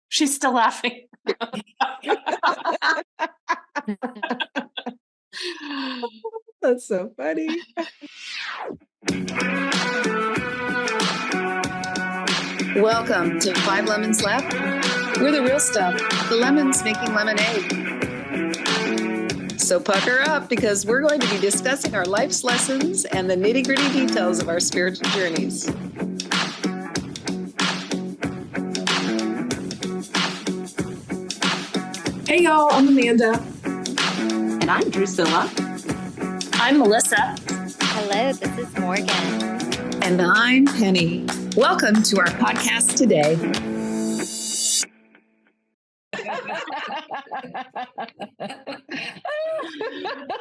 She's still laughing. That's so funny. Welcome to 5 Lemons Left. We're the real stuff, the lemons making lemonade. So pucker up, because we're going to be discussing our life's lessons and the nitty-gritty details of our spiritual journeys. Hey y'all, I'm Amanda. And I'm Drusilla. I'm Melissa. Hello, this is Morgan. And I'm Penny. Welcome to our podcast today.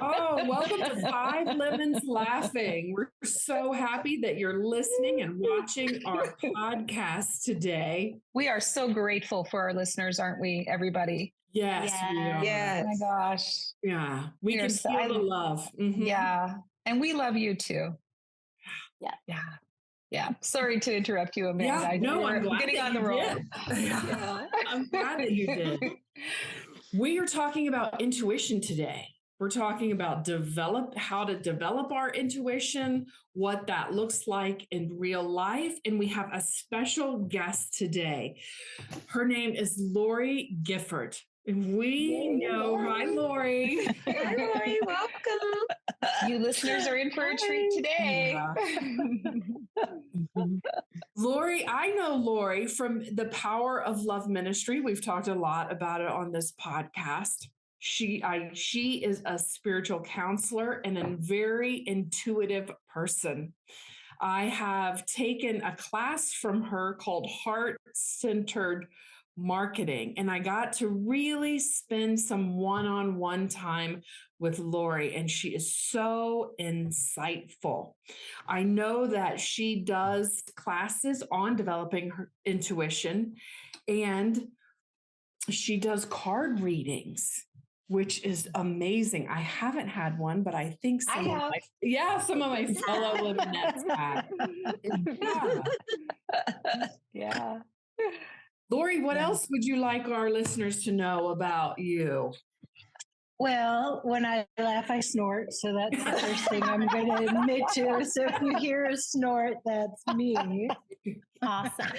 Oh, welcome to 5 Lemons Laughing. We're so happy that you're listening and watching our podcast today. We are so grateful for our listeners, aren't we, everybody? Yes, we are. Yes. Oh my gosh. Yeah, we can feel the love. Mm-hmm. Yeah, and we love you too. Yeah. Sorry to interrupt you, Amanda. I'm glad getting on the roll. Yeah, I'm glad that you did. We are talking about intuition today. We're talking about how to develop our intuition, what that looks like in real life. And we have a special guest today. Her name is Lorri Gifford. And hi, Lorri. Hi, Lorri. Welcome. You listeners are in for a treat today. Yeah. Lorri, I know Lorri from the Power of Love Ministry. We've talked a lot about it on this podcast. She is a spiritual counselor and a very intuitive person. I have taken a class from her called Heart-Centered Marketing, and I got to really spend some one-on-one time with Lorri, and she is so insightful. I know that she does classes on developing her intuition, and she does card readings, which is amazing. I haven't had one, but I think some of my fellow womenettes have. Yeah. Lorri, what else would you like our listeners to know about you? Well, when I laugh, I snort. So that's the first thing I'm going to admit to. So if you hear a snort, that's me. Awesome.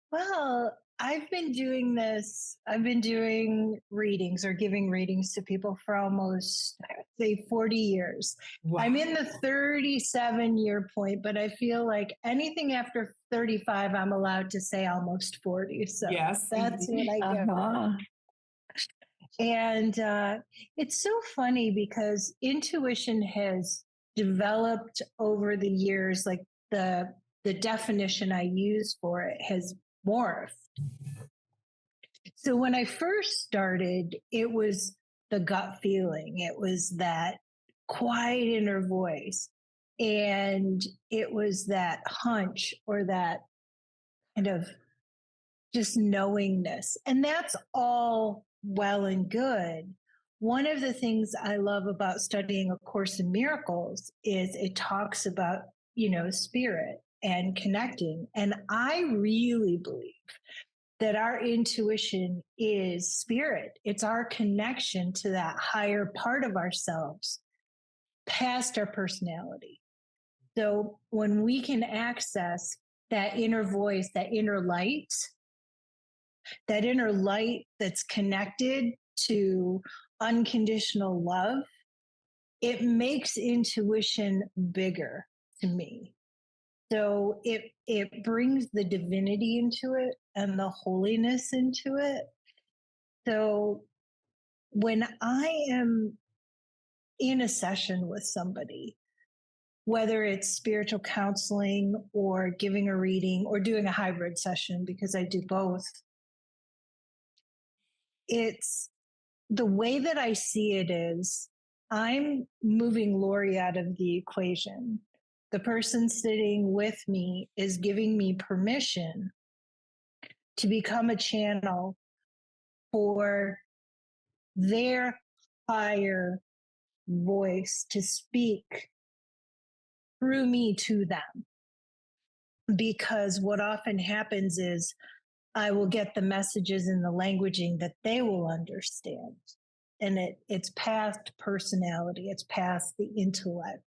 Well, I've been doing this. I've been doing readings or giving readings to people for almost, I would say, 40 years. Wow. I'm in the 37-year point, but I feel like anything after 35, I'm allowed to say almost 40. So yes. That's what I go. And it's so funny because intuition has developed over the years, like the definition I use for it has morphed. So when I first started, it was the gut feeling. It was that quiet inner voice. And it was that hunch or that kind of just knowingness. And that's all well and good. One of the things I love about studying A Course in Miracles is it talks about, spirit and connecting. And I really believe that our intuition is spirit. It's our connection to that higher part of ourselves, past our personality. So when we can access that inner voice, that inner light that's connected to unconditional love, it makes intuition bigger to me. So it brings the divinity into it and the holiness into it. So when I am in a session with somebody, whether it's spiritual counseling or giving a reading or doing a hybrid session, because I do both, it's the way that I see it is I'm moving Lorri out of the equation. The person sitting with me is giving me permission to become a channel for their higher voice to speak through me to them. because what often happens is I will get the messages in the languaging that they will understand. And it's past personality, it's past the intellect.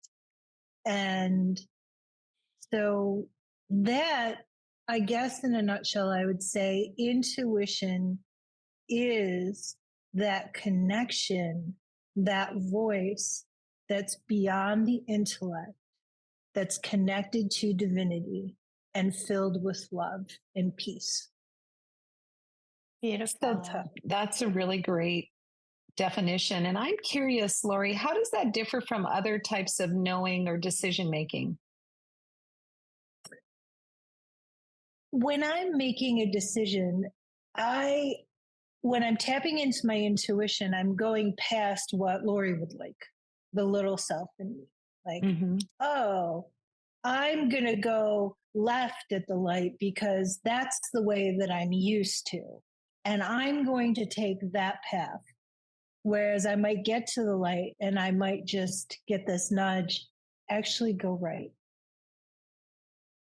And so that, I guess, in a nutshell, I would say intuition is that connection, that voice that's beyond the intellect, that's connected to divinity and filled with love and peace. Beautiful. So tough. That's a really great definition. And I'm curious, Lorri, how does that differ from other types of knowing or decision making? When I'm making a decision, when I'm tapping into my intuition, I'm going past what Lorri would like, the little self in me. Like, oh, I'm going to go left at the light because that's the way that I'm used to. And I'm going to take that path. Whereas I might get to the light and I might just get this nudge, actually go right.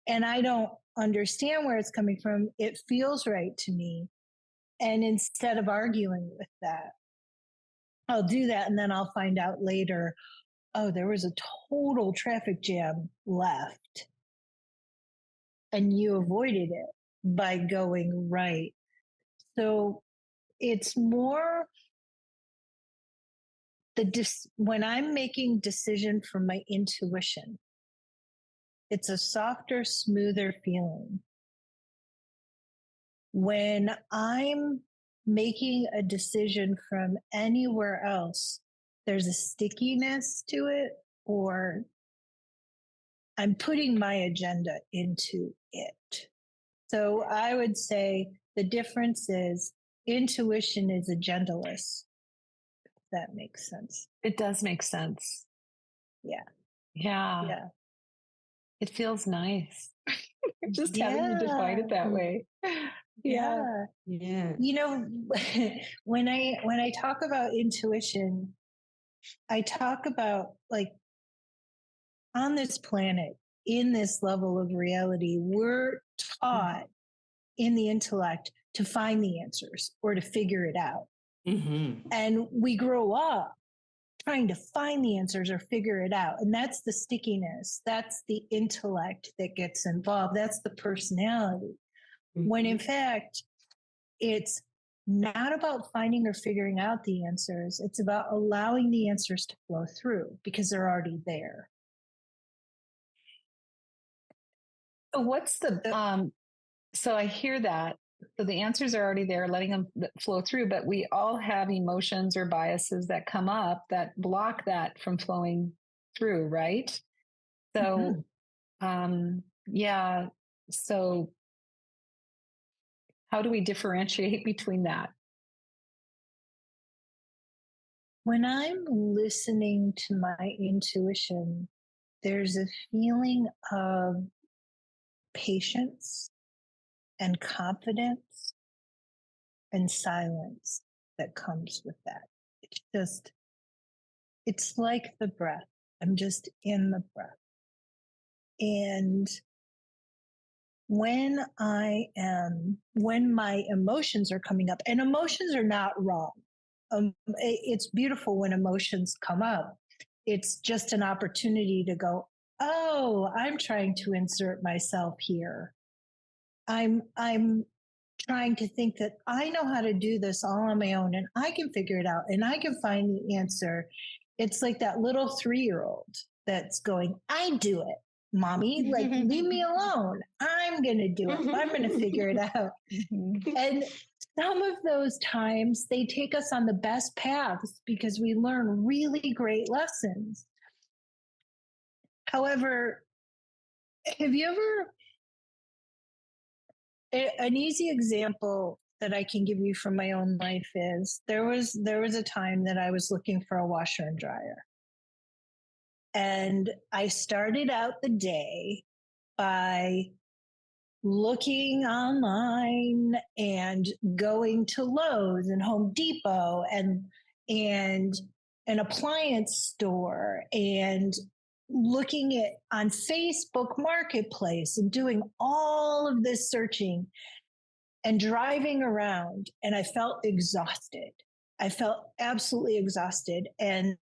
And I don't understand where it's coming from. It feels right to me. And instead of arguing with that, I'll do that. And then I'll find out later, oh, there was a total traffic jam left. And you avoided it by going right. So it's more when I'm making decision from my intuition, it's a softer, smoother feeling. When I'm making a decision from anywhere else, there's a stickiness to it, or I'm putting my agenda into it. So I would say the difference is intuition is agendaless. If that makes sense. It does make sense. Yeah. Yeah. It feels nice. Just having you define it that way. Yeah. You know, when I talk about intuition, I talk about, like, on this planet, in this level of reality, we're taught in the intellect to find the answers or to figure it out. And we grow up trying to find the answers or figure it out. And that's the stickiness. That's the intellect that gets involved. That's the personality. When in fact, it's not about finding or figuring out the answers. It's about allowing the answers to flow through because they're already there. So what's the, so I hear that. So the answers are already there, letting them flow through, but we all have emotions or biases that come up that block that from flowing through, right? So, yeah. So how do we differentiate between that? When I'm listening to my intuition, there's a feeling of patience and confidence and silence that comes with that. It's like the breath. I'm just in the breath. And when my emotions are coming up, and emotions are not wrong. It's beautiful when emotions come up. It's just an opportunity to go, oh, I'm trying to insert myself here. I'm trying to think that I know how to do this all on my own and I can figure it out and I can find the answer. It's like that little 3-year-old that's going, I do it, mommy, like, leave me alone. I'm going to do it. I'm going to figure it out. And some of those times they take us on the best paths because we learn really great lessons. However, have you ever, an easy example that I can give you from my own life is there was a time that I was looking for a washer and dryer. And I started out the day by looking online and going to Lowe's and Home Depot and an appliance store and looking at on Facebook Marketplace and doing all of this searching and driving around, and I felt exhausted. I felt absolutely exhausted. And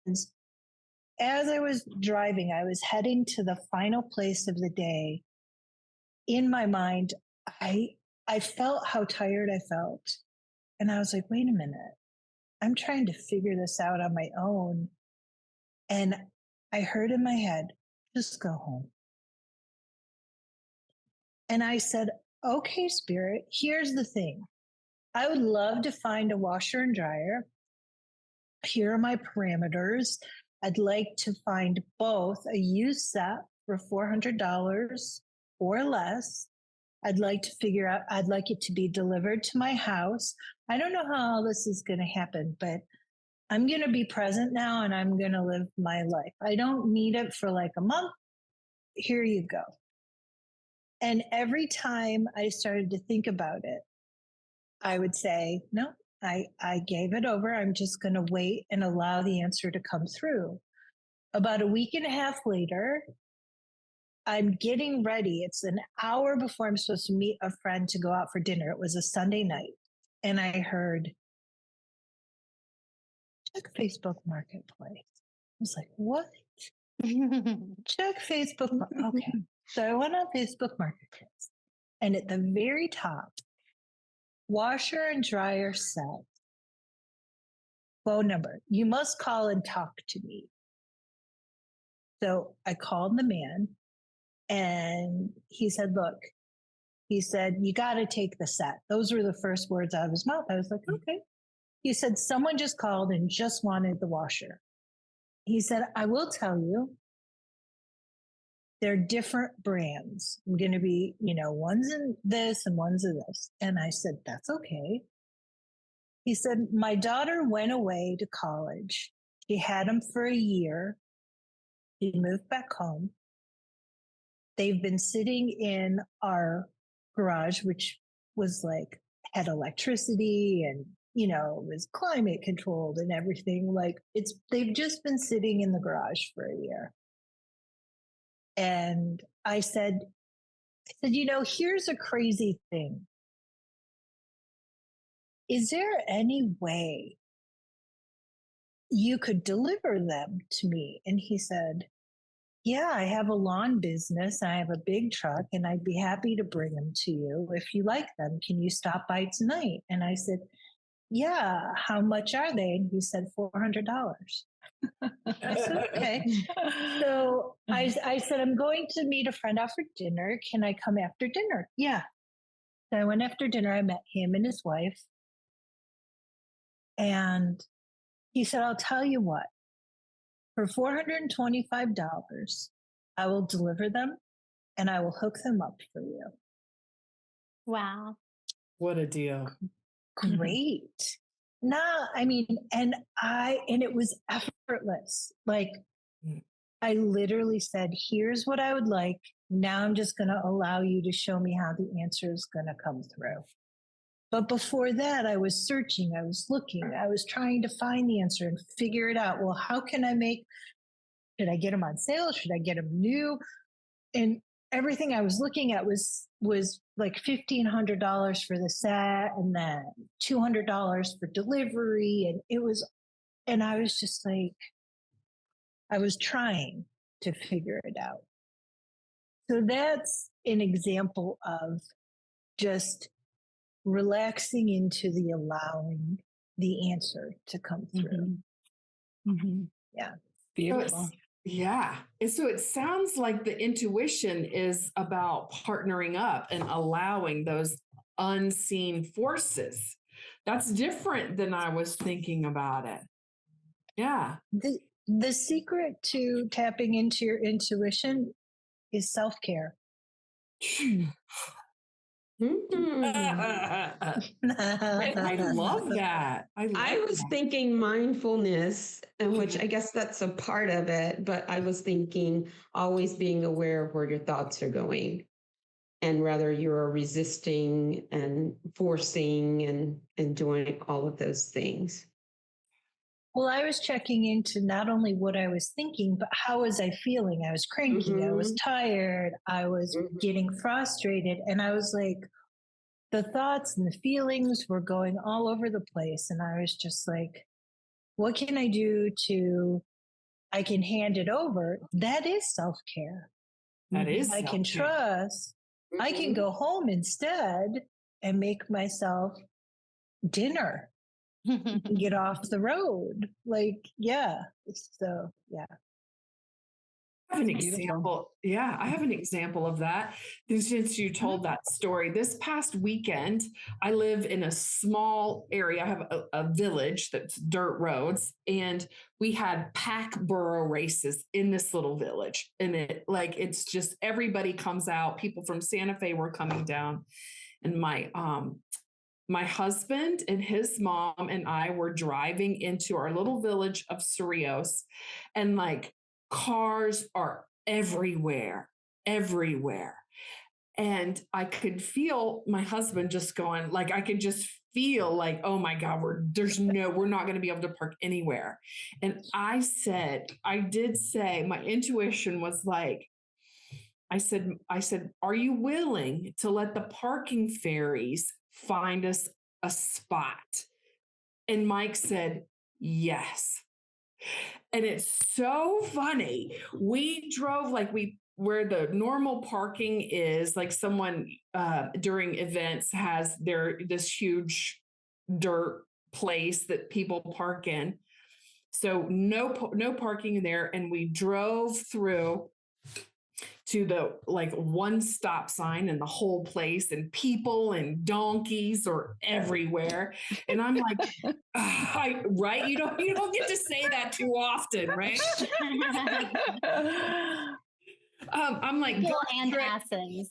as I was driving, I was heading to the final place of the day. In my mind, I felt how tired I felt. And I was like, wait a minute. I'm trying to figure this out on my own. And I heard in my head, just go home. And I said, okay, Spirit, here's the thing. I would love to find a washer and dryer. Here are my parameters. I'd like to find both a used set for $400 or less. I'd like to figure out, I'd like it to be delivered to my house. I don't know how all this is going to happen, but I'm going to be present now and I'm going to live my life. I don't need it for like a month. Here you go. And every time I started to think about it, I would say, no, I gave it over. I'm just going to wait and allow the answer to come through. About a week and a half later, I'm getting ready. It's an hour before I'm supposed to meet a friend to go out for dinner. It was a Sunday night. And I heard, check Facebook Marketplace. I was like, what? Check Facebook. Okay. So I went on Facebook Marketplace. And at the very top, washer and dryer set. Phone number. You must call and talk to me. So I called the man and he said, look, he said, you got to take the set. Those were the first words out of his mouth. I was like, okay. He said, someone just called and just wanted the washer. He said, I will tell you, they're different brands. I'm going to be, one's in this and one's in this. And I said, that's okay. He said, my daughter went away to college. She had them for a year. She moved back home. They've been sitting in our garage, which was like, had electricity and, was climate controlled and everything. Like they've just been sitting in the garage for a year. And I said, here's a crazy thing. Is there any way you could deliver them to me? And he said, yeah, I have a lawn business. I have a big truck and I'd be happy to bring them to you if you like them. Can you stop by tonight? And I said, yeah, how much are they? And he said, $400. I said, okay. So I said, I'm going to meet a friend out for dinner. Can I come after dinner? Yeah. So I went after dinner. I met him and his wife. And he said, I'll tell you what, for $425, I will deliver them and I will hook them up for you. Wow. What a deal. Great. And it was effortless. Like I literally said, here's what I would like. Now I'm just going to allow you to show me how the answer is going to come through. But before that, I was searching, I was looking, I was trying to find the answer and figure it out. Well, how can should I get them on sale? Should I get them new? And everything I was looking at was like $1,500 for the set and then $200 for delivery. And I was just like, I was trying to figure it out. So that's an example of just relaxing into the allowing the answer to come through. Mm-hmm. Yeah. Beautiful. Yeah. And so it sounds like the intuition is about partnering up and allowing those unseen forces. That's different than I was thinking about it. Yeah. The secret to tapping into your intuition is self-care. I love that. I was thinking mindfulness, and which I guess that's a part of it, but I was thinking always being aware of where your thoughts are going and whether you're resisting and forcing and doing all of those things. Well, I was checking into not only what I was thinking, but how was I feeling? I was cranky. I was tired. I was getting frustrated. And I was like, the thoughts and the feelings were going all over the place. And I was just like, what can I do I can hand it over? That is self-care. That is I can self-care. trust. I can go home instead and make myself dinner. Get off the road. Like, yeah. So, yeah. I have an example. Yeah, I have an example of that. Since you told that story, this past weekend, I live in a small area. I have a village that's dirt roads, and we had pack burro races in this little village. And it's just everybody comes out. People from Santa Fe were coming down, and my husband and his mom and I were driving into our little village of Cerrillos, and like cars are everywhere. And I could feel my husband just going, like, I could just feel like, oh my God, we're not going to be able to park anywhere. And I did say, my intuition was like, I said, are you willing to let the parking fairies find us a spot? And Mike said, yes. And it's so funny. We drove where the normal parking is, like someone during events has this huge dirt place that people park in. So no parking there. And we drove through to the one stop sign in the whole place, and people and donkeys are everywhere. And I'm like, right? You don't get to say that too often, right? I'm like, People and asses.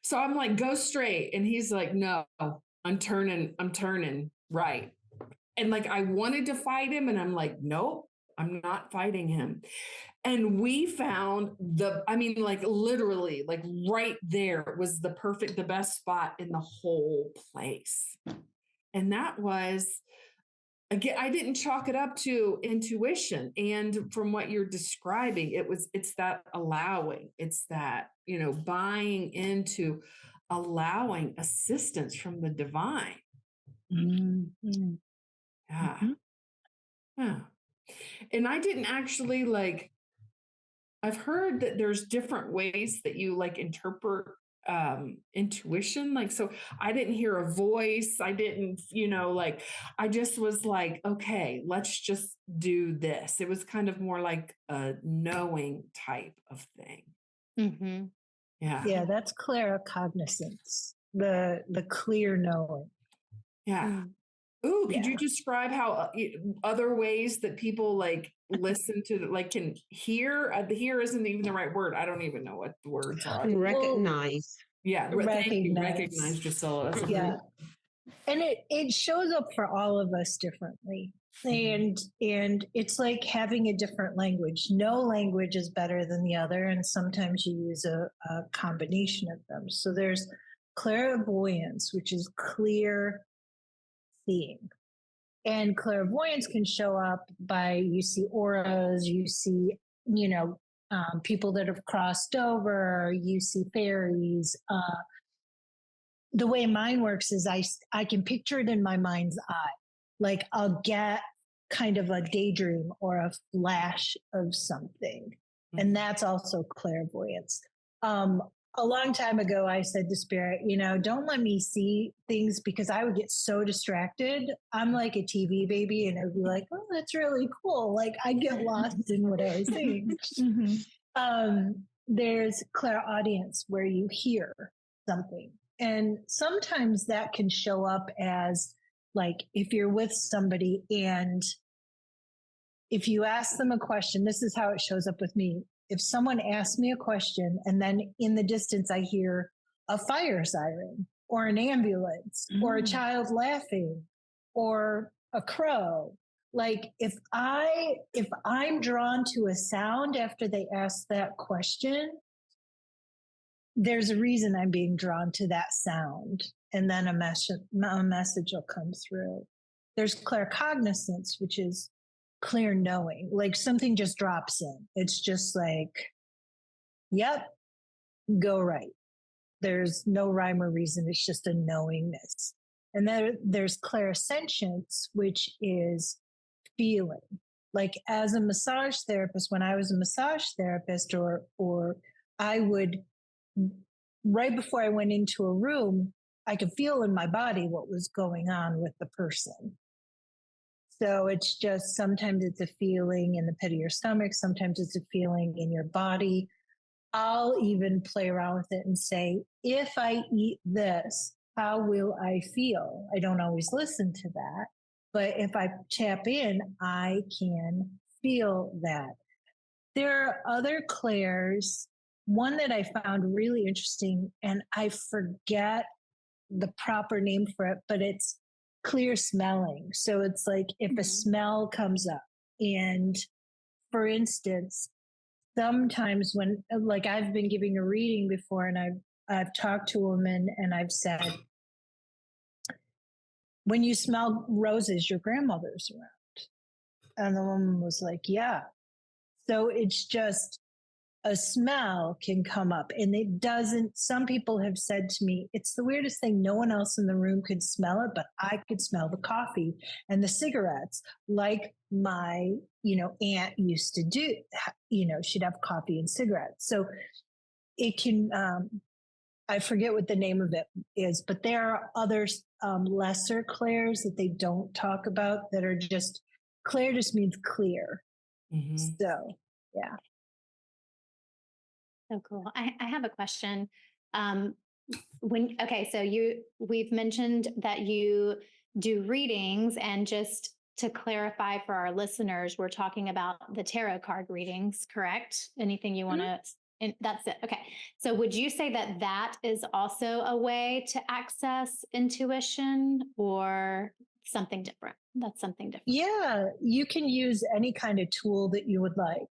So I'm like, go straight. And he's like, no, I'm turning right. And like, I wanted to fight him, and I'm like, nope, I'm not fighting him. And we found literally, like right there was the best spot in the whole place. And that was, again, I didn't chalk it up to intuition. And from what you're describing, it's that allowing, it's that, buying into allowing assistance from the divine. Mm-hmm. Yeah. Yeah. And I didn't actually I've heard that there's different ways that you interpret intuition. So I didn't hear a voice. I didn't, I just was like, okay, let's just do this. It was kind of more like a knowing type of thing. Mm-hmm. Yeah. Yeah, that's claircognizance, the clear knowing. Yeah. Ooh, could you describe how other ways that people listen to can hear? Hear isn't even the right word. I don't even know what the words are. Recognize. Yeah, recognize, Priscilla. That's yeah, and it shows up for all of us differently, and it's like having a different language. No language is better than the other, and sometimes you use a combination of them. So there's clairvoyance, which is clear seeing. And clairvoyance can show up by, you see auras, you see, people that have crossed over, you see fairies. The way mine works is I can picture it in my mind's eye. Like I'll get kind of a daydream or a flash of something. And that's also clairvoyance. A long time ago, I said to Spirit, don't let me see things because I would get so distracted. I'm like a TV baby, and I'd be like, oh, that's really cool. Like I get lost in what I was seeing. There's clairaudience where you hear something. And sometimes that can show up as if you're with somebody and if you ask them a question, this is how it shows up with me. If someone asks me a question and then in the distance I hear a fire siren or an ambulance or a child laughing or a crow, if I'm drawn to a sound after they ask that question, there's a reason I'm being drawn to that sound. and then a message will come through. There's claircognizance, which is clear knowing, like something just drops in. It's just like, yep, go right. There's no rhyme or reason. It's just a knowingness. And then there's clairsentience, which is feeling. Like as a massage therapist, when I was a massage therapist, or I would, right before I went into a room, I could feel in my body what was going on with the person. So it's just, sometimes it's a feeling in the pit of your stomach, sometimes it's a feeling in your body. I'll even play around with it and say, if I eat this, how will I feel? I don't always listen to that, but if I tap in, I can feel that. There are other clairs. One that I found really interesting, and I forget the proper name for it, but it's clear smelling. So it's like if a smell comes up, and for instance, sometimes when, like, I've been giving a reading before, and I've talked to a woman and I've said, when you smell roses, your grandmother's around. And the woman was like, yeah. So it's just, a smell can come up, and it doesn't. Some people have said to me, it's the weirdest thing. No one else in the room could smell it, but I could smell the coffee and the cigarettes, like my, aunt used to do. She'd have coffee and cigarettes. So it can, I forget what the name of it is, but there are other lesser clairs that they don't talk about that are just, Clair just means clear. Mm-hmm. So, yeah. So cool. I have a question. So we've mentioned that you do readings, and just to clarify for our listeners, we're talking about the tarot card readings, correct? Anything you want to, and that's it. Okay. So would you say that that is also a way to access intuition, or something different? That's something different. Yeah, you can use any kind of tool that you would like.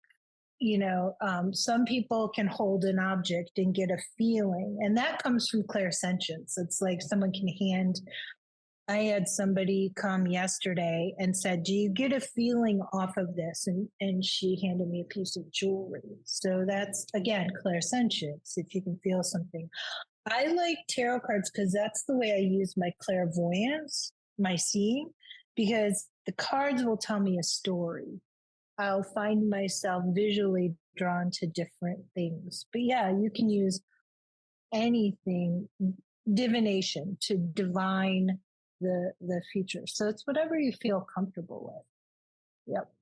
Some people can hold an object and get a feeling, and that comes from clairsentience. It's like someone can I had somebody come yesterday and said, do you get a feeling off of this? And she handed me a piece of jewelry. So that's, again, clairsentience, if you can feel something. I like tarot cards because that's the way I use my clairvoyance, my seeing, because the cards will tell me a story. I'll find myself visually drawn to different things. But yeah, you can use anything, divination, to divine the future. So it's whatever you feel comfortable with. Yep.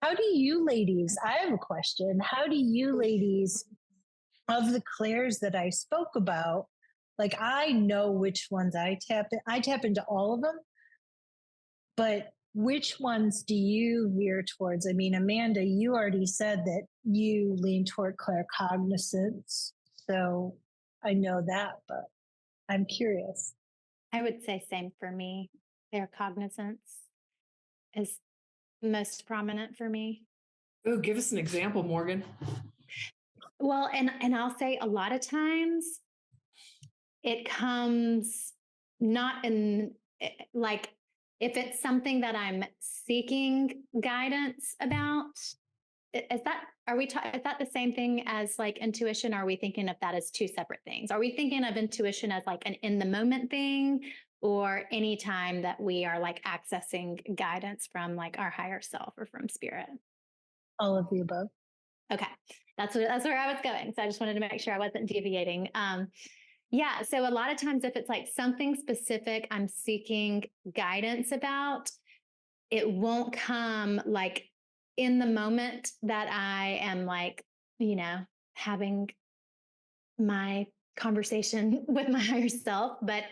How do you ladies, I have a question. How do you ladies, of the clairs that I spoke about, like, I know which ones I tap into all of them, but which ones do you veer towards? I mean, Amanda, you already said that you lean toward claircognizance. So I know that, but I'm curious. I would say same for me. Claircognizance is most prominent for me. Oh, give us an example, Morgan. Well, and I'll say a lot of times it comes not in, like, if it's something that I'm seeking guidance about. Is that the same thing as like intuition? Or are we thinking of that as two separate things? Are we thinking of intuition as like an in the moment thing, or any time that we are like accessing guidance from like our higher self or from spirit? All of the above. Okay. That's where I was going. So I just wanted to make sure I wasn't deviating. Yeah. So a lot of times if it's like something specific I'm seeking guidance about, it won't come like in the moment that I am like, having my conversation with my higher self, but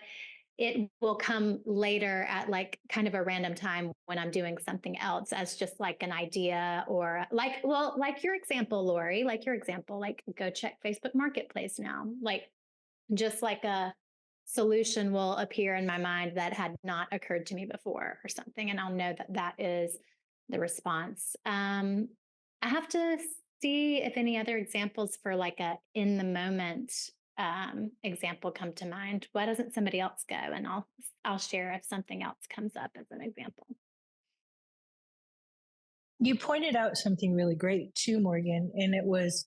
it will come later at like kind of a random time when I'm doing something else, as just like an idea, or like your example, Lorri, like go check Facebook Marketplace now. Like, just like a solution will appear in my mind that had not occurred to me before or something. And I'll know that that is the response. I have to see if any other examples for like a in the moment example come to mind? Why doesn't somebody else go? And I'll share if something else comes up as an example. You pointed out something really great too, Morgan, and it was,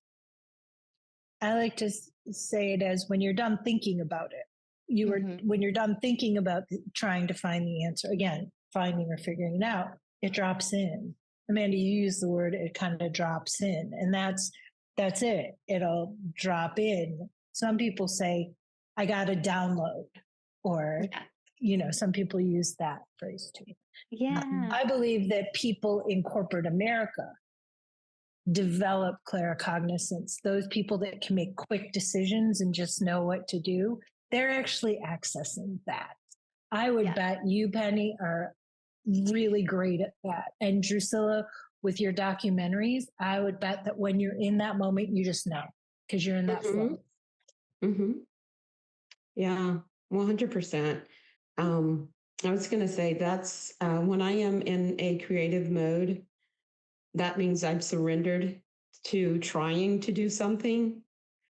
I like to say it as when you're done thinking about it. When you're done thinking about trying to find the answer, again, finding or figuring it out, it drops in. Amanda, you use the word, it kind of drops in, and that's it. It'll drop in. Some people say, I got to download, or, some people use that phrase too. Yeah. I believe that people in corporate America develop claircognizance. Those people that can make quick decisions and just know what to do, they're actually accessing that. I would bet you, Penny, are really great at that. And Drusilla, with your documentaries, I would bet that when you're in that moment, you just know because you're in that flow. Mm-hmm. Yeah, 100%. I was going to say that's when I am in a creative mode, that means I've surrendered to trying to do something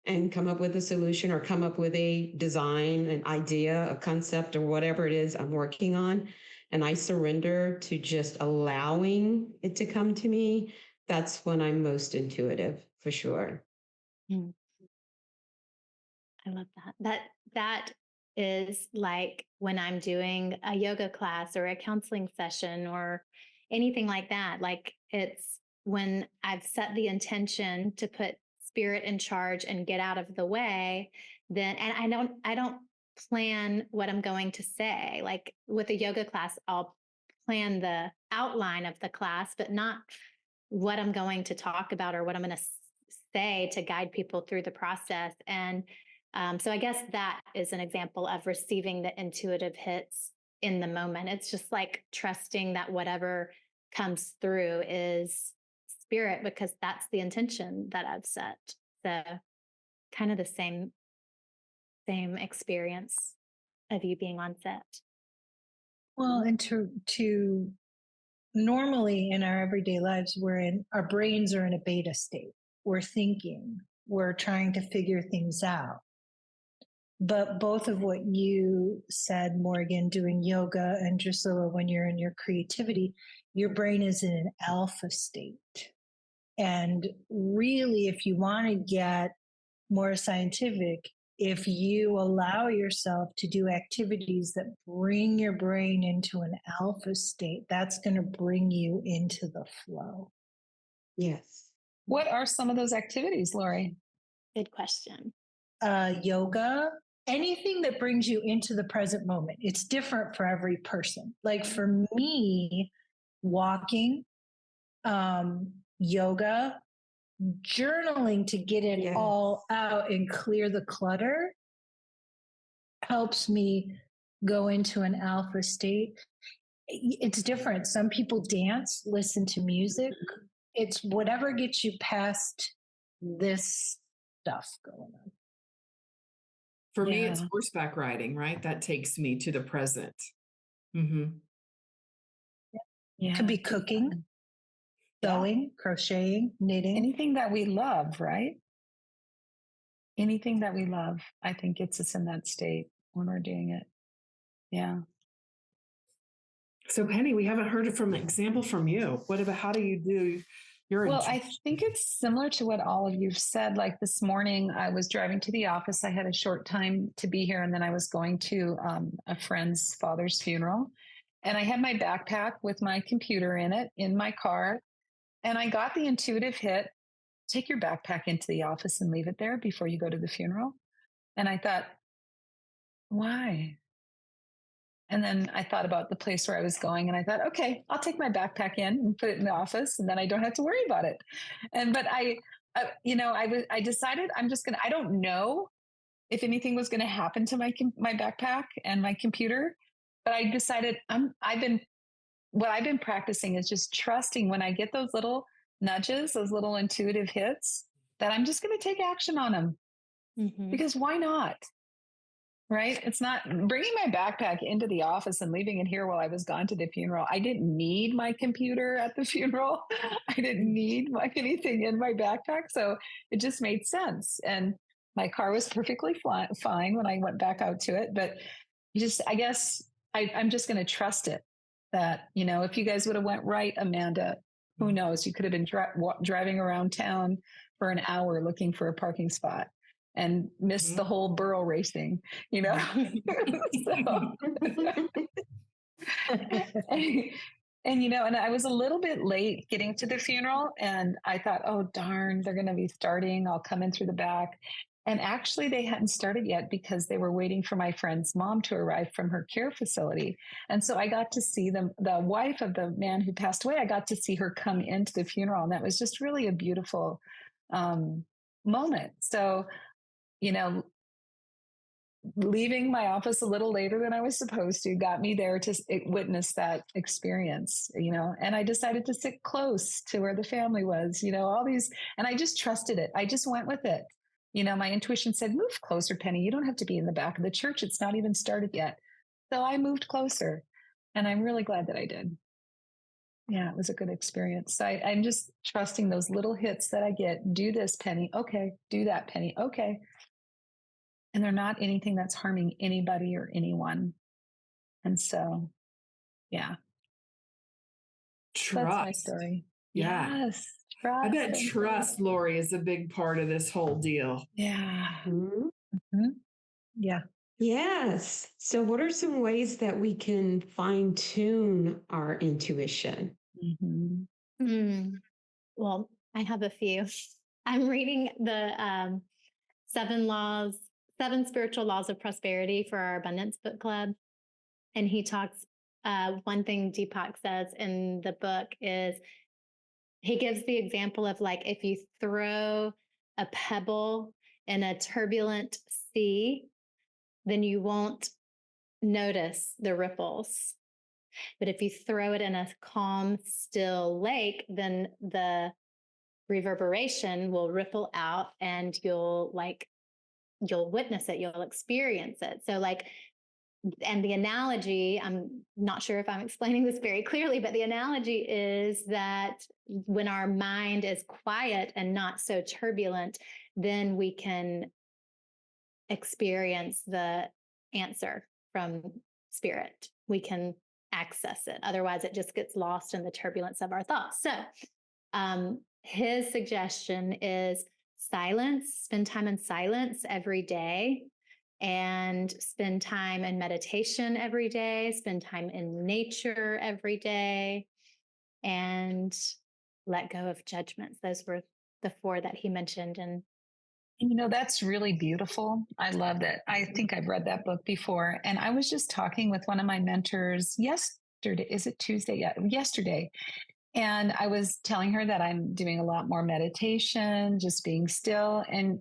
and come up with a solution or come up with a design, an idea, a concept, or whatever it is I'm working on. And I surrender to just allowing it to come to me. That's when I'm most intuitive, for sure. I love that. That is like when I'm doing a yoga class or a counseling session or anything like that. Like it's when I've set the intention to put spirit in charge and get out of the way, then, and I don't plan what I'm going to say. Like with a yoga class, I'll plan the outline of the class, but not what I'm going to talk about or what I'm going to say to guide people through the process. And so I guess that is an example of receiving the intuitive hits in the moment. It's just like trusting that whatever comes through is spirit because that's the intention that I've set. So kind of the same experience of you being on set. Well, and to normally in our everyday lives, our brains are in a beta state. We're thinking, we're trying to figure things out. But both of what you said, Morgan, doing yoga, and Drusilla, when you're in your creativity, your brain is in an alpha state. And really, if you want to get more scientific, if you allow yourself to do activities that bring your brain into an alpha state, that's going to bring you into the flow. Yes. What are some of those activities, Lorri? Good question. Yoga, anything that brings you into the present moment. It's different for every person. Like for me, walking, yoga, journaling to get it all out and clear the clutter helps me go into an alpha state. It's different. Some people dance, listen to music. It's whatever gets you past this stuff going on. For me, it's horseback riding, right? That takes me to the present. Mm-hmm. Could be cooking, sewing, crocheting, knitting. Anything that we love, right? Anything that we love, I think gets us in that state when we're doing it. Yeah. So Penny, we haven't heard from an example from you. How do you do your I think it's similar to what all of you've said. Like this morning, I was driving to the office. I had a short time to be here, and then I was going to a friend's father's funeral. And I had my backpack with my computer in it in my car. And I got the intuitive hit, take your backpack into the office and leave it there before you go to the funeral. And I thought, why? And then I thought about the place where I was going and I thought, okay, I'll take my backpack in and put it in the office and then I don't have to worry about it. But I decided I don't know if anything was going to happen to my backpack and my computer, but I decided what I've been practicing is just trusting when I get those little nudges, those little intuitive hits, that I'm just going to take action on them because why not? Right? It's not bringing my backpack into the office and leaving it here while I was gone to the funeral. I didn't need my computer at the funeral. I didn't need anything in my backpack. So it just made sense. And My car was perfectly fine when I went back out to it, but I guess I'm just going to trust it that, if you guys would have went right, Amanda, who knows? You could have been driving around town for an hour looking for a parking spot and missed the whole burro racing, So, and I was a little bit late getting to the funeral, and I thought, oh, darn, they're going to be starting. I'll come in through the back. And actually, they hadn't started yet because they were waiting for my friend's mom to arrive from her care facility. And so I got to see the wife of the man who passed away. I got to see her come into the funeral. And that was just really a beautiful moment. So, leaving my office a little later than I was supposed to got me there to witness that experience, and I decided to sit close to where the family was, all these, and I just trusted it. I just went with it. My intuition said, move closer, Penny. You don't have to be in the back of the church. It's not even started yet. So I moved closer, and I'm really glad that I did. Yeah, it was a good experience. So I'm just trusting those little hits that I get. Do this, Penny. Okay. Do that, Penny. Okay. And they're not anything that's harming anybody or anyone. And so, yeah. Trust. That's my story. Yeah. Yes. Trust. I bet trust, Lorri, is a big part of this whole deal. Yeah. Mm-hmm. Yeah. Yes. So, what are some ways that we can fine tune our intuition? Well, I have a few. I'm reading the seven spiritual laws of prosperity for our abundance book club. And he talks, one thing Deepak says in the book is he gives the example of like, if you throw a pebble in a turbulent sea, then you won't notice the ripples. But if you throw it in a calm, still lake, then the reverberation will ripple out and you'll witness it, you'll experience it. So and the analogy, I'm not sure if I'm explaining this very clearly, but the analogy is that when our mind is quiet and not so turbulent, then we can experience the answer from spirit. We can access it. Otherwise, it just gets lost in the turbulence of our thoughts. So his suggestion is silence, spend time in silence every day, and spend time in meditation every day, spend time in nature every day, and let go of judgments. Those were the 4 that he mentioned. And that's really beautiful. I love that. I think I've read that book before. And I was just talking with one of my mentors yesterday. Is it Tuesday? Yeah, yesterday. And I was telling her that I'm doing a lot more meditation, just being still. And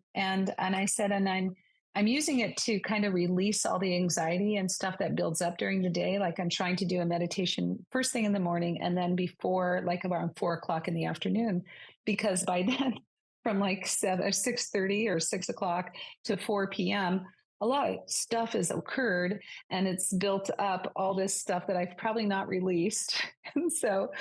I said, and I'm using it to kind of release all the anxiety and stuff that builds up during the day. Like I'm trying to do a meditation first thing in the morning and then before, like around 4:00 in the afternoon, because by then from like 6:30 or 6:00 to 4 p.m., a lot of stuff has occurred and it's built up all this stuff that I've probably not released. And so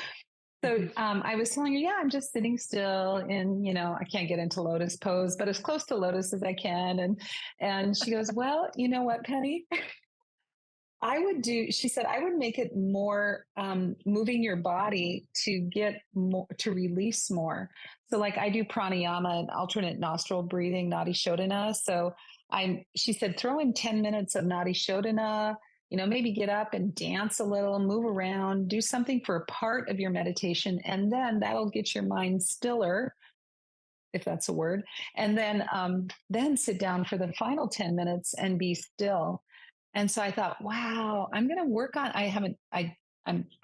I was telling her, yeah, I'm just sitting still in, I can't get into lotus pose, but as close to lotus as I can. And she goes, well, you know what, Penny? She said, I would make it more moving your body to get more, to release more. So like I do pranayama and alternate nostril breathing, nadi shodhana. So she said, throw in 10 minutes of nadi shodhana, maybe get up and dance a little, move around, do something for a part of your meditation. And then that'll get your mind stiller, if that's a word. And then sit down for the final 10 minutes and be still. And so I thought, wow, I'm going to work on, I'm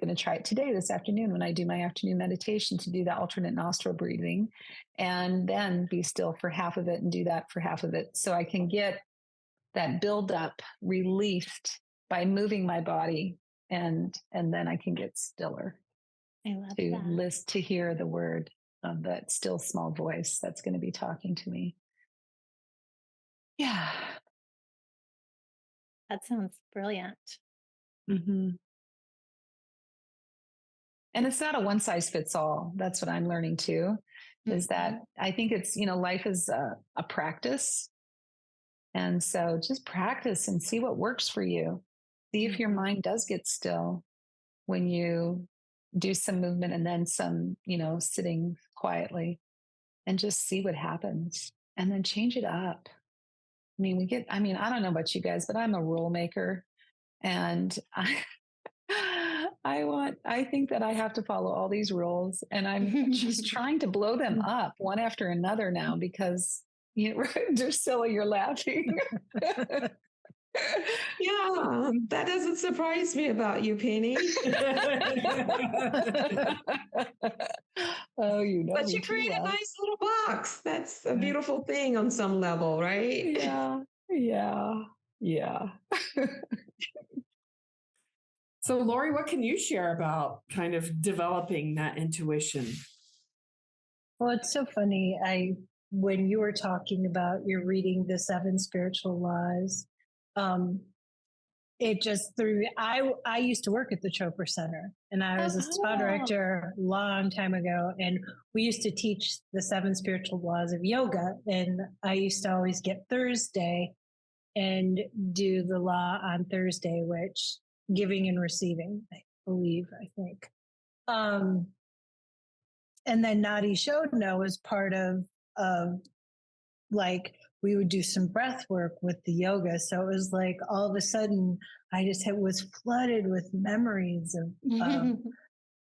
going to try it today, this afternoon, when I do my afternoon meditation, to do the alternate nostril breathing and then be still for half of it and do that for half of it. So I can get that buildup released by moving my body, and then I can get stiller. I love to that. list to hear the word of that still small voice that's going to be talking to me. Yeah, That sounds brilliant. mm-hmm. And it's not a one size fits all. That's what I'm learning too. Is that I think it's life is a practice. And so just practice and see what works for you. See if your mind does get still when you do some movement and then some, sitting quietly, and just see what happens and then change it up. I don't know about you guys, but I'm a rule maker, and I think that I have to follow all these rules, and I'm just trying to blow them up one after another now because Drusilla, you're laughing. Yeah, that doesn't surprise me about you, Penny. Oh, But me you too create a well. nice little box. That's a beautiful thing on some level, right? Yeah. So, Lorri, what can you share about kind of developing that intuition? Well, it's so funny. When you were talking about you're reading the 7 spiritual laws, it just threw me. I used to work at the Chopra Center, and I was a spa director a long time ago, and we used to teach the 7 spiritual laws of yoga, and I used to always get Thursday and do the law on Thursday, which giving and receiving, I think. And then Nadi Shodhana was part of like, we would do some breath work with the yoga. So it was like all of a sudden I just was flooded with memories of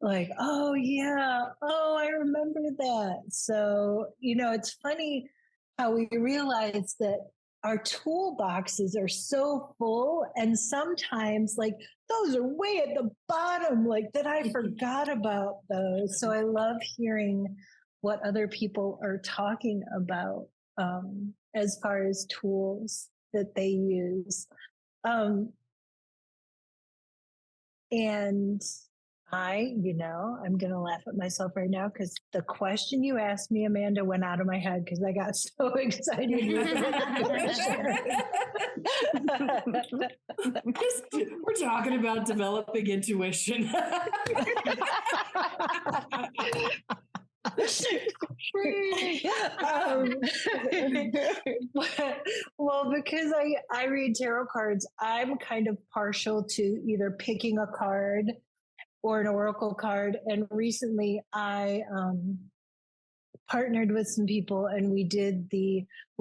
like, oh yeah, oh, I remember that. So, it's funny how we realize that our toolboxes are so full, and sometimes like those are way at the bottom, like that I forgot about those. So I love hearing what other people are talking about as far as tools that they use. And I'm going to laugh at myself right now because the question you asked me, Amanda, went out of my head because I got so excited. We're talking about developing intuition. Well, because I read tarot cards, I'm kind of partial to either picking a card or an oracle card. And recently I partnered with some people, and we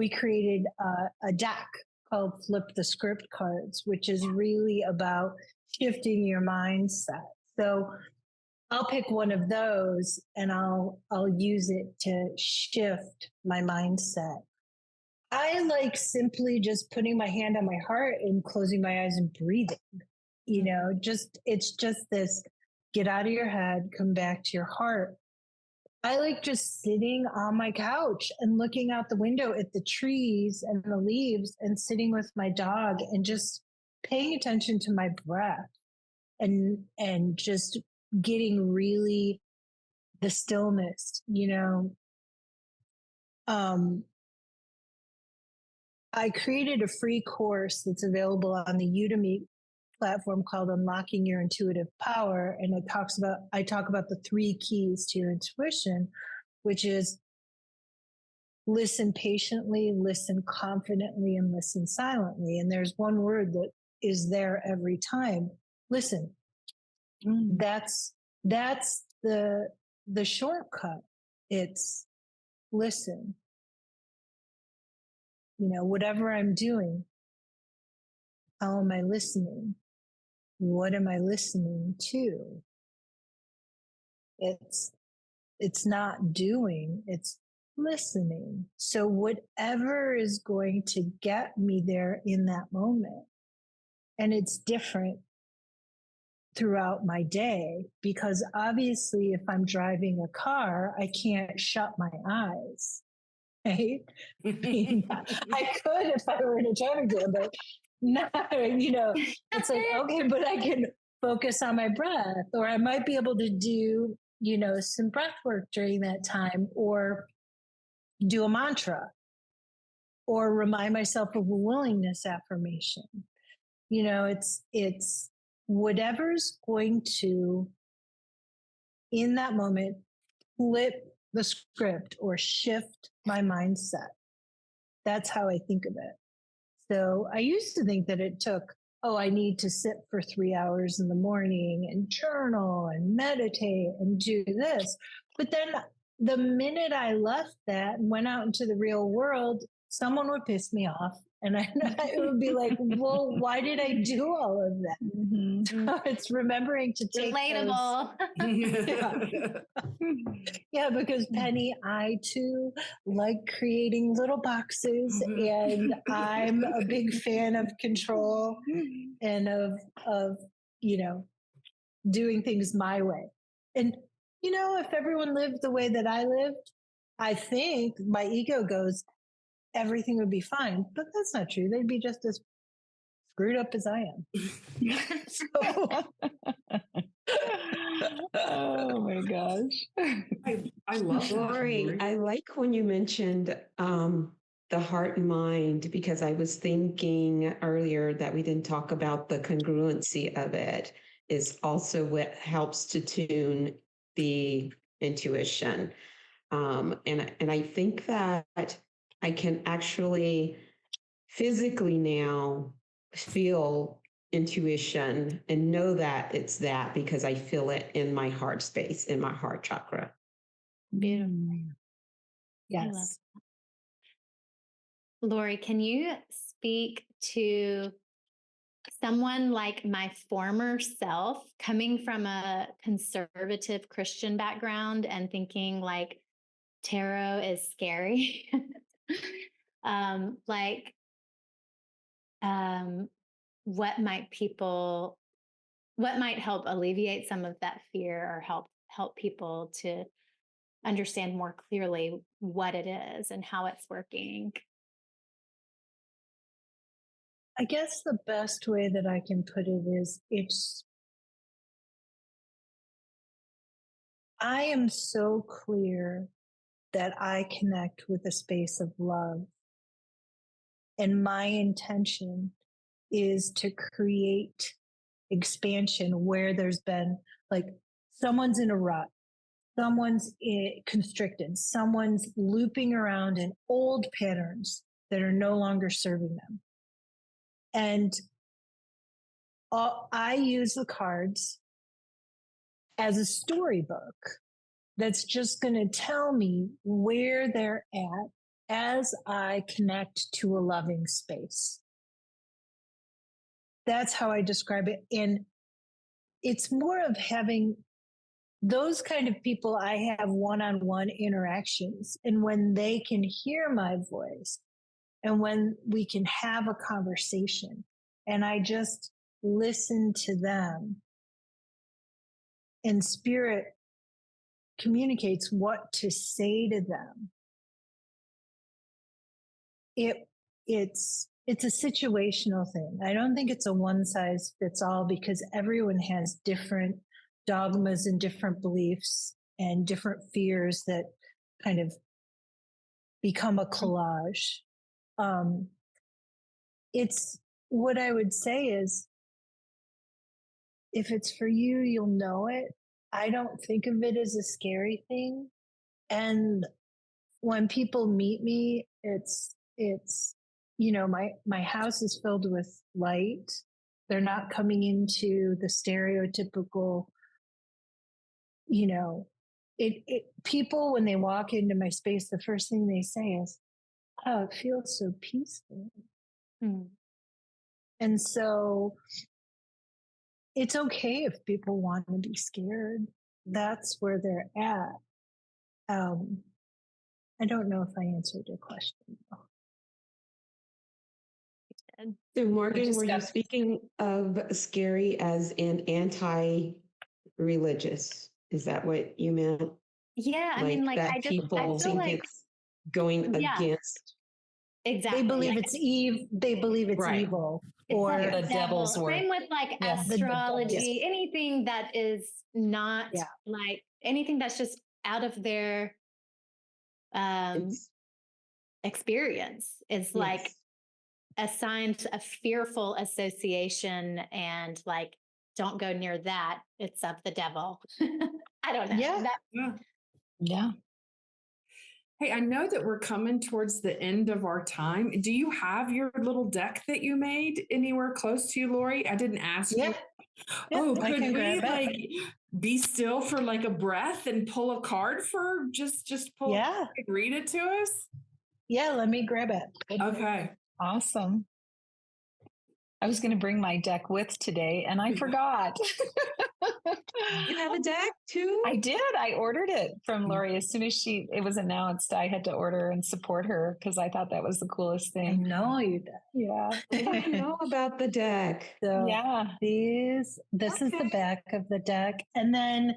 created a deck called Flip the Script Cards, which is really about shifting your mindset. So I'll pick one of those and I'll use it to shift my mindset. I like simply just putting my hand on my heart and closing my eyes and breathing. It's just this, get out of your head, come back to your heart. I like just sitting on my couch and looking out the window at the trees and the leaves and sitting with my dog and just paying attention to my breath and just getting really the stillness, I created a free course that's available on the Udemy platform called Unlocking Your Intuitive Power. And I talk about the 3 keys to your intuition, which is listen patiently, listen confidently, and listen silently. And there's one word that is there every time: listen. That's the shortcut. It's listen. Whatever I'm doing, how am I listening? What am I listening to? It's not doing, it's listening. So whatever is going to get me there in that moment, and it's different throughout my day, because obviously if I'm driving a car, I can't shut my eyes. Right? I could if I were in a traffic jam, but not, it's like, okay, but I can focus on my breath, or I might be able to do, some breath work during that time, or do a mantra, or remind myself of a willingness affirmation. It's whatever's going to, in that moment, flip the script or shift my mindset. That's how I think of it. So I used to think that it took, oh, I need to sit for 3 hours in the morning and journal and meditate and do this. But then the minute I left that and went out into the real world, someone would piss me off. And it would be like, well, why did I do all of that? Mm-hmm. So it's remembering to take Relatable. Yeah, because Penny, I too like creating little boxes, and I'm a big fan of control and of doing things my way. And if everyone lived the way that I lived, I think my ego goes, everything would be fine. But that's not true. They'd be just as screwed up as I am. Oh my gosh. I love that, Lorri, I like when you mentioned the heart and mind, because I was thinking earlier that we didn't talk about the congruency of it is also what helps to tune the intuition. And I think that I can actually physically now feel intuition and know that it's that because I feel it in my heart space, in my heart chakra. Beautiful. Yes. Lorri, can you speak to someone like my former self coming from a conservative Christian background and thinking like tarot is scary? Like, what might help alleviate some of that fear or help people to understand more clearly what it is and how it's working? I guess the best way that I can put it is I am so clear that I connect with a space of love. And my intention is to create expansion where there's been like someone's in a rut, someone's constricted, someone's looping around in old patterns that are no longer serving them. And I use the cards as a storybook that's just going to tell me where they're at as I connect to a loving space. That's how I describe it. And it's more of having those kind of people. I have one-on-one interactions. And when they can hear my voice and when we can have a conversation and I just listen to them, and spirit communicates what to say to them. It's a situational thing. I don't think it's a one size fits all because everyone has different dogmas and different beliefs and different fears that kind of become a collage. It's what I would say is, if it's for you, you'll know it. I don't think of it as a scary thing. And when people meet me, it's my house is filled with light. They're not coming into the stereotypical, people when they walk into my space, the first thing they say is, "Oh, it feels so peaceful." And so it's okay if people want to be scared. That's where they're at. I don't know if I answered your question. So Morgan, were you speaking of scary as in anti-religious? Is that what you meant? Yeah, I mean, like that I people feel think like it's going against. exactly. They believe it's Eve. They believe it's Right. evil, It's or like The devil's work. Same with like Yeah. astrology, anything that is not Yeah. like anything that's just out of their It's- experience is like assigned a fearful association and like don't go near that, it's of the devil. I don't know. Yeah. Yeah. Yeah. Hey, I know that we're coming towards the end of our time. Do you have your little deck that you made anywhere close to you, Lorri? I didn't ask you. Yeah. Oh, I could can we grab it. like be still for like a breath and pull a card for just pull Yeah. read it to us? Yeah, let me grab it. Okay. Awesome. I was going to bring my deck with today and I forgot. You have a deck too? I did. I ordered it from Lorri as soon as it was announced. I had to order and support her because I thought that was the coolest I thing. know you did. Yeah. I don't know about the deck. So Yeah. this is the back of the deck. And then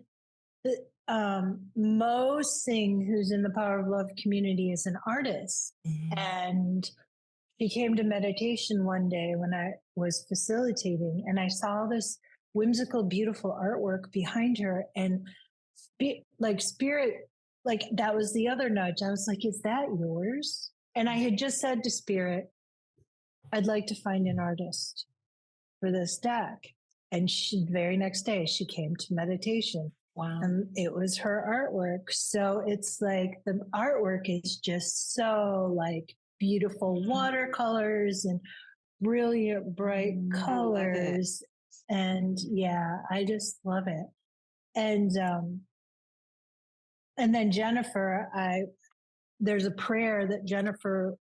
Mo Singh, who's in the Power of Love community, is an artist. And she came to meditation one day when I was facilitating, and I saw this whimsical, beautiful artwork behind her. And spirit, like that was the other nudge. I was like, is that yours? And I had just said to Spirit, I'd like to find an artist for this deck. And she, the very next day, she came to meditation. Wow. And it was her artwork. So it's like the artwork is just so like beautiful watercolors and brilliant, bright colors. And yeah, I just love it. And then Jennifer, there's a prayer that Jennifer's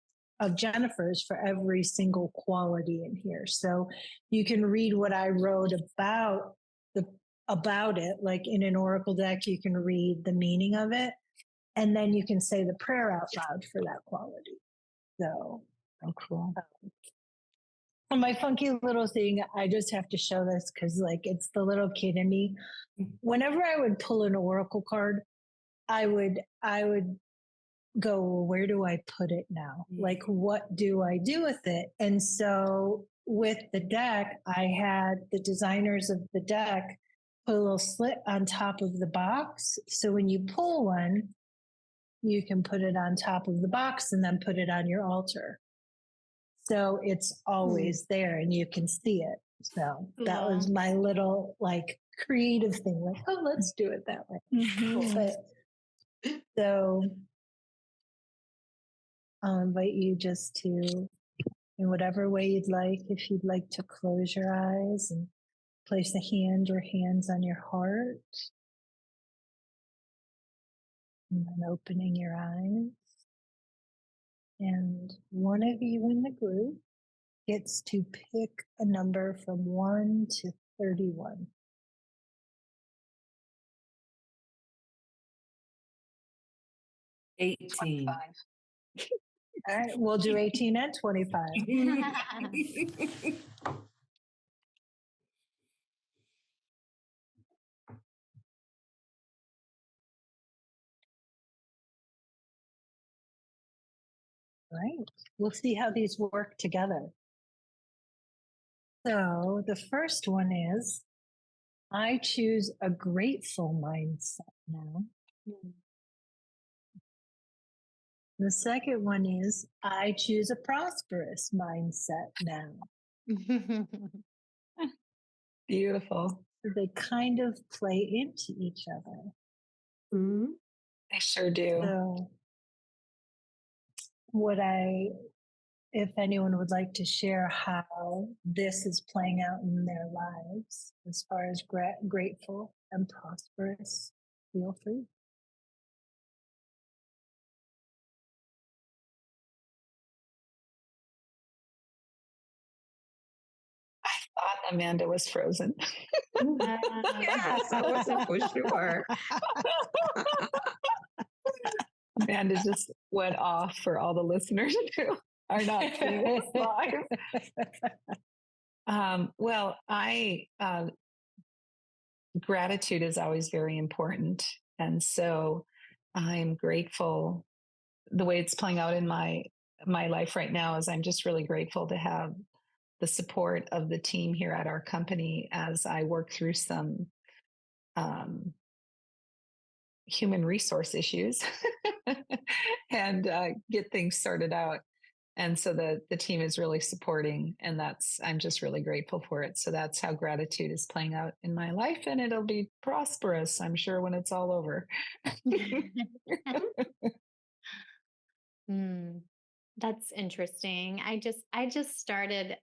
for every single quality in here. So you can read what I wrote about it, like in an oracle deck, you can read the meaning of it, and then you can say the prayer out loud for that quality. So cool. My funky little thing, I just have to show this because like it's the little kid in me. Whenever I would pull an oracle card, I would go, well, where do I put it now? Like, what do I do with it? And so with the deck, I had the designers of the deck put a little slit on top of the box. So when you pull one, you can put it on top of the box and then put it on your altar. So it's always there and you can see it. So that was my little like creative thing. Like, oh, let's do it that way. So I'll invite you just to, in whatever way you'd like, if you'd like to close your eyes and place a hand or hands on your heart. And then opening your eyes. And one of you in the group gets to pick a number from 1 to 31. $18. All right, we'll do 18 and 25. Right. We'll see how these work together. So the first one is, I choose a grateful mindset now. The second one is, I choose a prosperous mindset now. Beautiful. So they kind of play into each other. Mm-hmm. They sure do. So if anyone would like to share how this is playing out in their lives as far as grateful and prosperous, feel free. I thought Amanda was frozen. Yes, I wasn't for sure. Amanda just went off for all the listeners who are not seeing this live. Gratitude is always very important. And so I'm grateful. The way it's playing out in my life right now is I'm just really grateful to have the support of the team here at our company as I work through some human resource issues and get things sorted out. And so the team is really supporting, and I'm just really grateful for it. So that's how gratitude is playing out in my life, and it'll be prosperous, I'm sure, when it's all over. Mm, that's interesting. I just started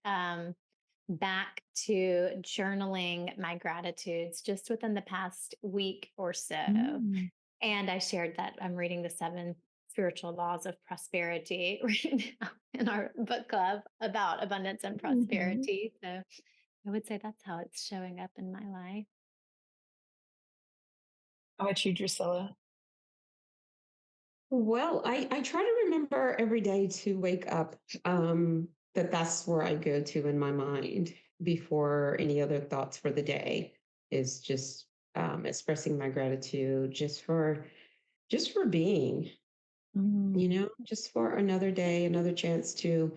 back to journaling my gratitudes just within the past week or so. Mm. And I shared that I'm reading the 7 spiritual laws of prosperity right now in our book club about abundance and prosperity. So I would say that's how it's showing up in my life. How about you, Drusilla? Well, I try to remember every day to wake up, that's where I go to in my mind before any other thoughts for the day is just expressing my gratitude just for being, just for another day, another chance to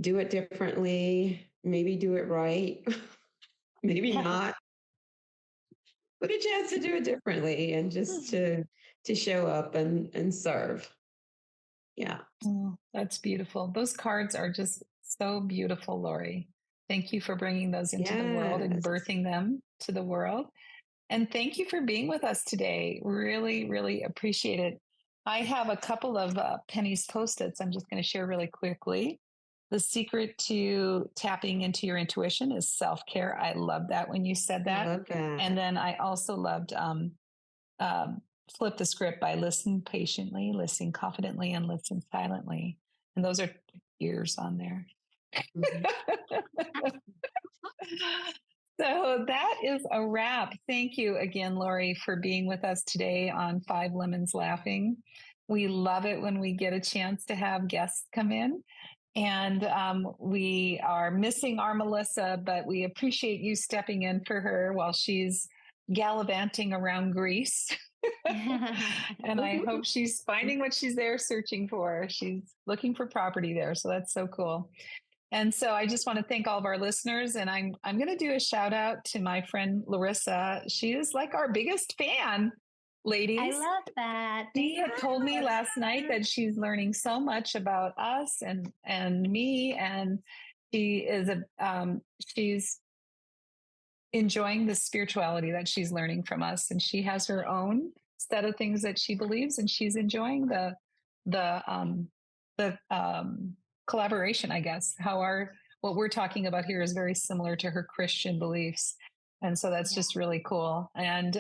do it differently, maybe do it right, maybe not, but a chance to do it differently and just to show up and serve. Yeah. Oh, that's beautiful. Those cards are just so beautiful, Lori. Thank you for bringing those into the world and Yes. birthing them to the world. And thank you for being with us today. Really, really appreciate it. I have a couple of Penny's Post-its I'm just going to share really quickly. The secret to tapping into your intuition is self-care. I love that when you said I that. love that. And then I also loved flip the script by listen patiently, listen confidently, and listen silently. And those are ears on there. Mhm. So that is a wrap. Thank you again, Lori, for being with us today on Five Lemons Laughing. We love it when we get a chance to have guests come in. And we are missing our Melissa, but we appreciate you stepping in for her while she's gallivanting around Greece. And I hope she's finding what she's there searching for. She's looking for property there. So that's so cool. And so I just want to thank all of our listeners. And I'm going to do a shout out to my friend Larissa. She is like our biggest fan, ladies. I love that. She had told me last night that she's learning so much about us and me, and she is she's enjoying the spirituality that she's learning from us, and she has her own set of things that she believes, and she's enjoying the collaboration, I guess. What we're talking about here is very similar to her Christian beliefs, and so that's just really cool. And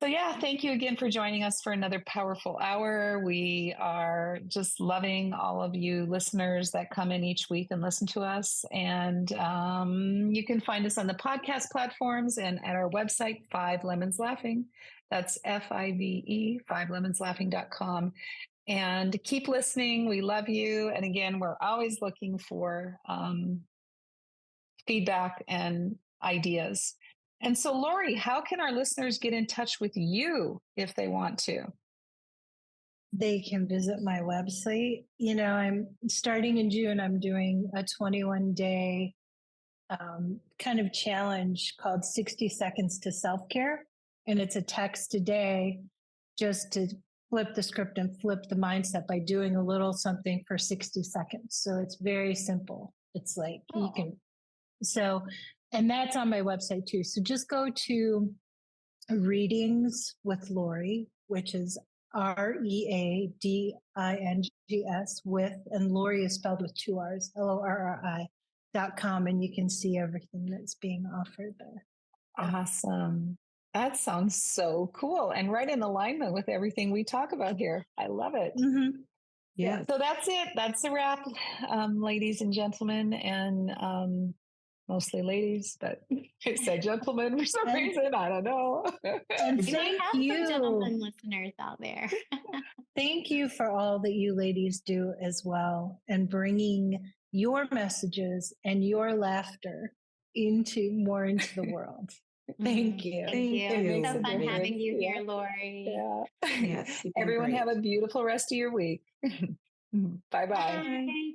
so, yeah, thank you again for joining us for another powerful hour. We are just loving all of you listeners that come in each week and listen to us. And you can find us on the podcast platforms and at our website, Five Lemons Laughing. That's FIVE, fivelemonslaughing.com. And keep listening. We love you. And again, we're always looking for feedback and ideas. And so, Lori, how can our listeners get in touch with you if they want to? They can visit my website. I'm starting in June, I'm doing a 21-day kind of challenge called 60 Seconds to Self-Care. And it's a text a day just to flip the script and flip the mindset by doing a little something for 60 seconds. So it's very simple. It's like you can, and that's on my website too. So just go to Readings with Lori, which is READINGS with, and Lori is spelled with 2 R's, LORRI.com, and you can see everything that's being offered there. Awesome. That sounds so cool and right in alignment with everything we talk about here. I love it. Mm-hmm. Yeah. So that's it. That's a wrap, ladies and gentlemen, and mostly ladies, but I said gentlemen for some reason. I don't know. And We thank have some you. gentlemen listeners out there. Thank you for all that you ladies do as well, and bringing your messages and your laughter into the world. Thank you. Thank you. Thank It's you. so fun Thank having you you. here, Lori. Yeah. Yes, you've been Everyone great. have a beautiful rest of your week. Bye-bye. Bye.